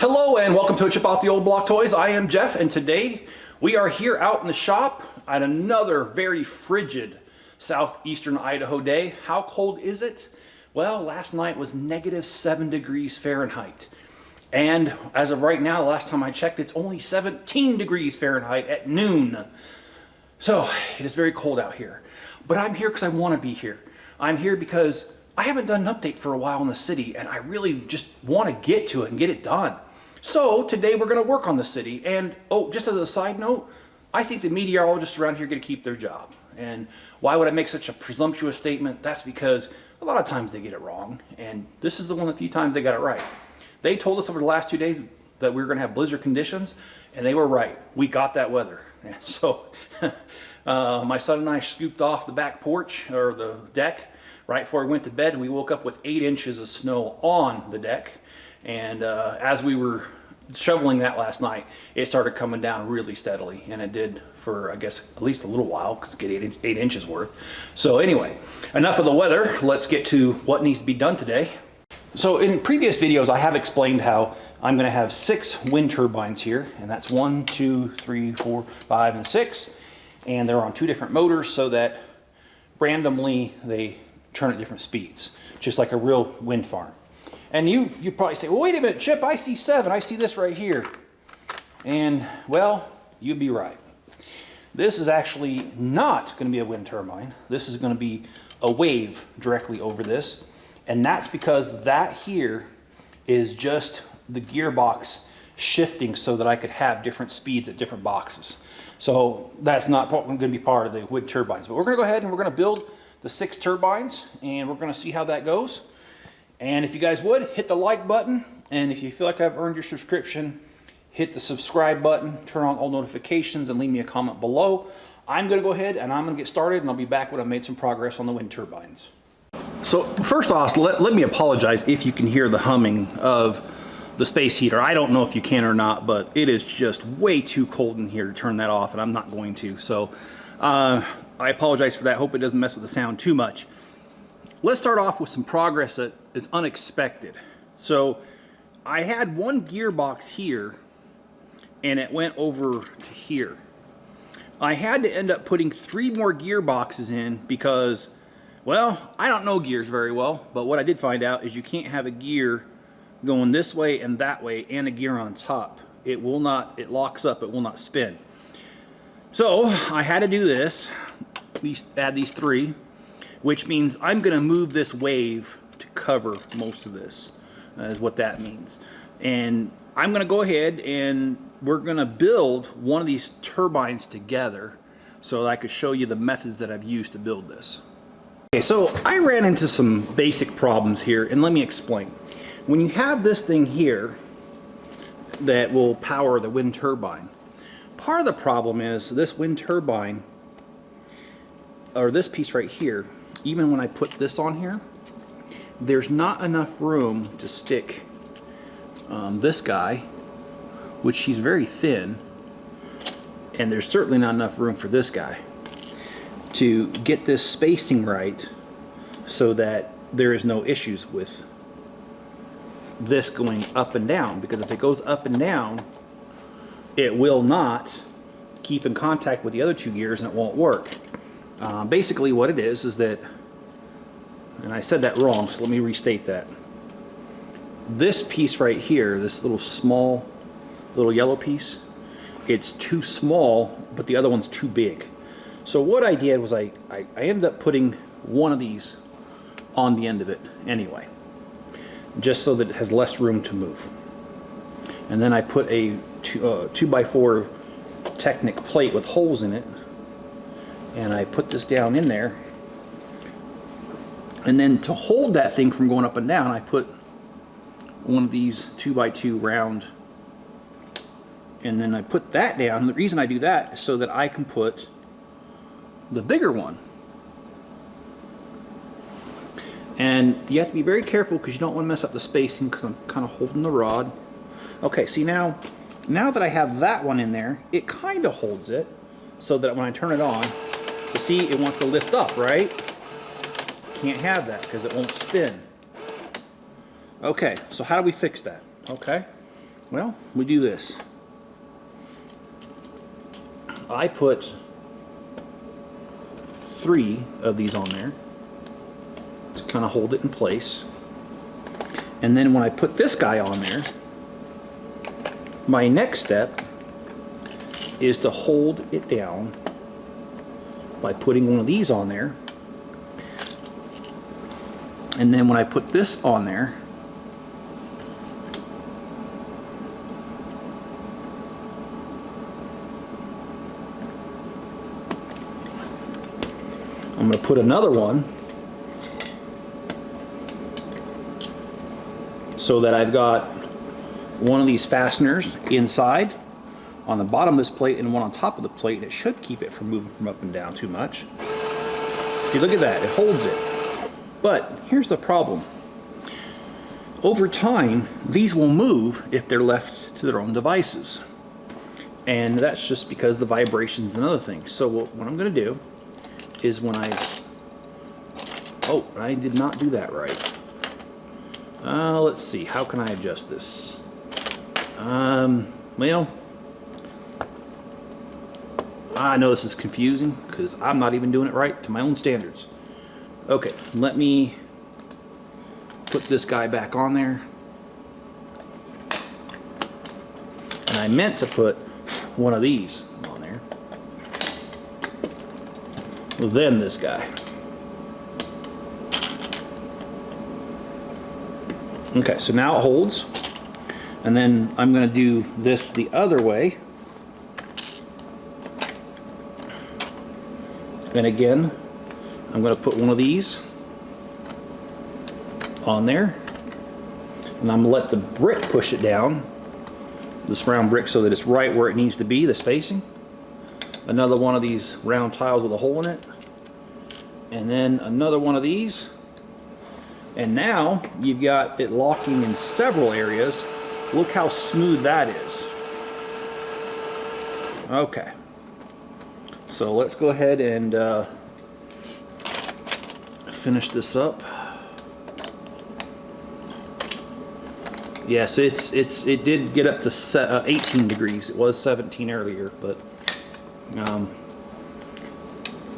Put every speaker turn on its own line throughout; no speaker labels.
Hello and welcome to a Chip Off the Old Block Toys. I am Jeff and today we are here out in the shop at another very frigid southeastern Idaho day. How cold is it? Well, last night was -7 degrees Fahrenheit. And as of right now, last time I checked, it's only 17 degrees Fahrenheit at noon. So it is very cold out here. But I'm here because I want to be here. I'm here because I haven't done an update for a while in the city and I really just want to get to it and get it done. So today we're going to work on the city. And oh, just as a side note, I think the meteorologists around here are going to keep their job. And why would I make such a presumptuous statement? That's because a lot of times they get it wrong. And this is the one, a few times they got it right. They told us over the last 2 days that we were going to have blizzard conditions, and they were right. We got that weather. And so my son and I scooped off the back porch or the deck right before we went to bed. We woke up with 8 inches of snow on the deck. And as we were shoveling that last night, it started coming down really steadily, and it did for, I guess, at least a little while, because get 8 inches worth. So anyway, enough of the weather. Let's get to what needs to be done today. So in previous videos, I have explained how I'm going to have 6 wind turbines here, and that's 1, 2, 3, 4, 5, and 6, and they're on 2 different motors so that randomly they turn at different speeds, just like a real wind farm. And you probably say, well, wait a minute, Chip, I see 7. I see this right here. And, well, you'd be right. This is actually not going to be a wind turbine. This is going to be a wave directly over this. And that's because that here is just the gearbox shifting so that I could have different speeds at different boxes. So that's not going to be part of the wind turbines. But we're going to go ahead and we're going to build the 6 turbines, and we're going to see how that goes. And if you guys would, hit the like button, and if you feel like I've earned your subscription, hit the subscribe button, turn on all notifications, and leave me a comment below. I'm going to go ahead and I'm going to get started, and I'll be back when I've made some progress on the wind turbines. So first off, let me apologize if you can hear the humming of the space heater. I don't know if you can or not, but it is just way too cold in here to turn that off, and I'm not going to. So I apologize for that. Hope it doesn't mess with the sound too much. Let's start off with some progress that is unexpected. So I had one gearbox here and it went over to here. I had to end up putting 3 more gearboxes in because, well, I don't know gears very well, but what I did find out is you can't have a gear going this way and that way and a gear on top. It will not, it locks up, it will not spin. So I had to do this, at least add these 3. Which means I'm going to move this wave to cover most of this, is what that means. And I'm going to go ahead and we're going to build one of these turbines together so that I could show you the methods that I've used to build this. Okay, so I ran into some basic problems here, and let me explain. When you have this thing here that will power the wind turbine, part of the problem is this wind turbine, or this piece right here, even when I put this on here, there's not enough room to stick this guy, which he's very thin, and there's certainly not enough room for this guy to get this spacing right so that there is no issues with this going up and down, because if it goes up and down, it will not keep in contact with the other 2 gears and it won't work. Basically what it is that, and I said that wrong, so let me restate that. This piece right here, this little small, little yellow piece, it's too small, but the other one's too big. So what I did was I ended up putting one of these on the end of it anyway, just so that it has less room to move. And then I put a 2x4 Technic plate with holes in it, and I put this down in there, and then to hold that thing from going up and down, I put one of these 2x2 round, and then I put that down. The reason I do that is so that I can put the bigger one. And you have to be very careful because you don't want to mess up the spacing, because I'm kind of holding the rod. Okay, see now that I have that one in there, it kind of holds it so that when I turn it on, you see it wants to lift up, right? Can't have that because it won't spin. Okay, so how do we fix that? Okay, Well, we do this. I put 3 of these on there to kind of hold it in place. And then when I put this guy on there, my next step is to hold it down by putting one of these on there. And then when I put this on there, I'm going to put another one so that I've got one of these fasteners inside on the bottom of this plate and one on top of the plate, and it should keep it from moving from up and down too much. See, look at that, it holds it. But here's the problem. Over time, these will move if they're left to their own devices. And that's just because the vibrations and other things. So what I'm going to do is when oh, I did not do that right. Let's see, how can I adjust this? Well, I know this is confusing because I'm not even doing it right to my own standards. Okay, let me put this guy back on there. And I meant to put one of these on there. Well, then this guy. Okay, so now it holds. And then I'm going to do this the other way. And again, I'm going to put one of these on there. And I'm going to let the brick push it down, this round brick, so that it's right where it needs to be, the spacing. Another one of these round tiles with a hole in it. And then another one of these. And now you've got it locking in several areas. Look how smooth that is. Okay. So let's go ahead and finish this up. Yes, it did get up to 18 degrees. It was 17 earlier, but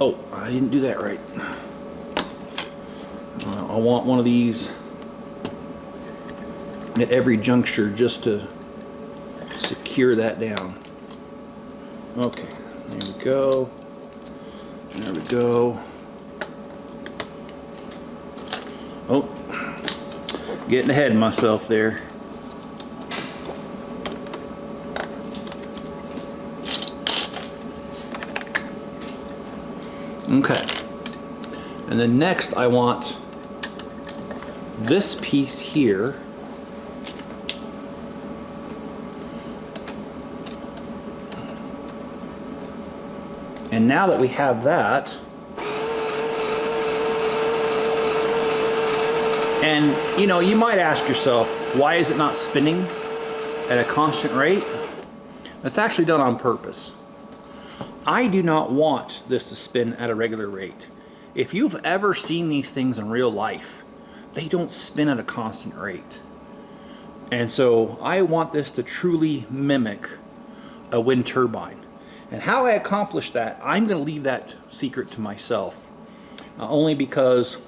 oh, I didn't do that right. I want one of these at every juncture just to secure that down. Okay, there we go. There we go. Oh, getting ahead of myself there. Okay. And then next I want this piece here and now that we have that, and you know, you might ask yourself, why is it not spinning at a constant rate? That's actually done on purpose. I do not want this to spin at a regular rate. If you've ever seen these things in real life, they don't spin at a constant rate. And so I want this to truly mimic a wind turbine. And how I accomplish that, I'm going to leave that secret to myself. Only because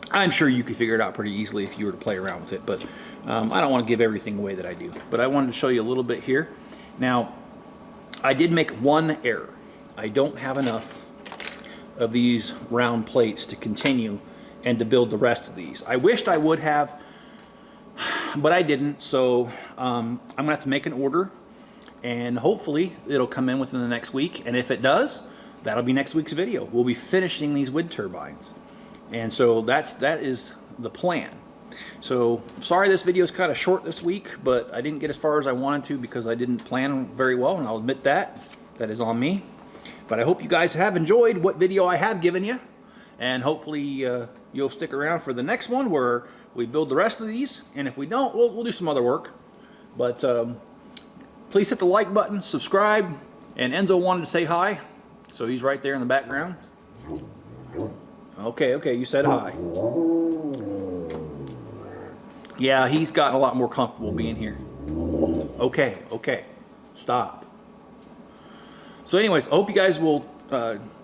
I'm sure you could figure it out pretty easily if you were to play around with it. But I don't want to give everything away that I do. But I wanted to show you a little bit here. Now, I did make one error. I don't have enough of these round plates to continue and to build the rest of these. I wished I would have, but I didn't. So I'm gonna have to make an order, and hopefully it'll come in within the next week. And if it does, that'll be next week's video. We'll be finishing these wind turbines, and so that is the plan. So sorry this video is kind of short this week, but I didn't get as far as I wanted to because I didn't plan very well, and I'll admit that. That is on me. But I hope you guys have enjoyed what video I have given you, and hopefully you'll stick around for the next one where we build the rest of these. And if we don't, we'll do some other work. But please hit the like button, subscribe, and Enzo wanted to say hi, so he's right there in the background. Okay, you said hi. Yeah, he's gotten a lot more comfortable being here. Okay, okay, stop. So anyways, I hope you guys will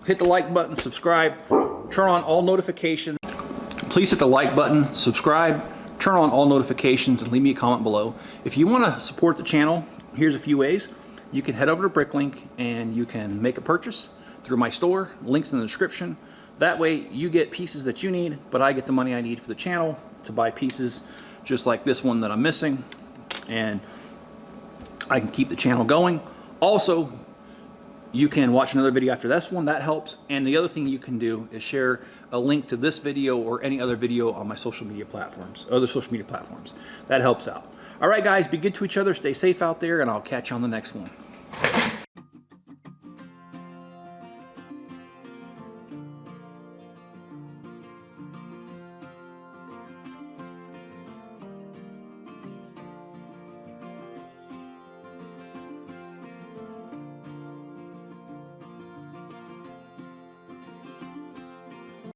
hit the like button, subscribe, turn on all notifications. Please hit the like button, subscribe, turn on all notifications, and leave me a comment below. If you want to support the channel, here's a few ways. You can head over to Bricklink and you can make a purchase through my store. Links in the description. That way you get pieces that you need, but I get the money I need for the channel to buy pieces just like this one that I'm missing, and I can keep the channel going. Also, you can watch another video after this one. That helps. And the other thing you can do is share a link to this video or any other video on my social media platforms, other social media platforms. That helps out. All right, guys, be good to each other. Stay safe out there, and I'll catch you on the next one.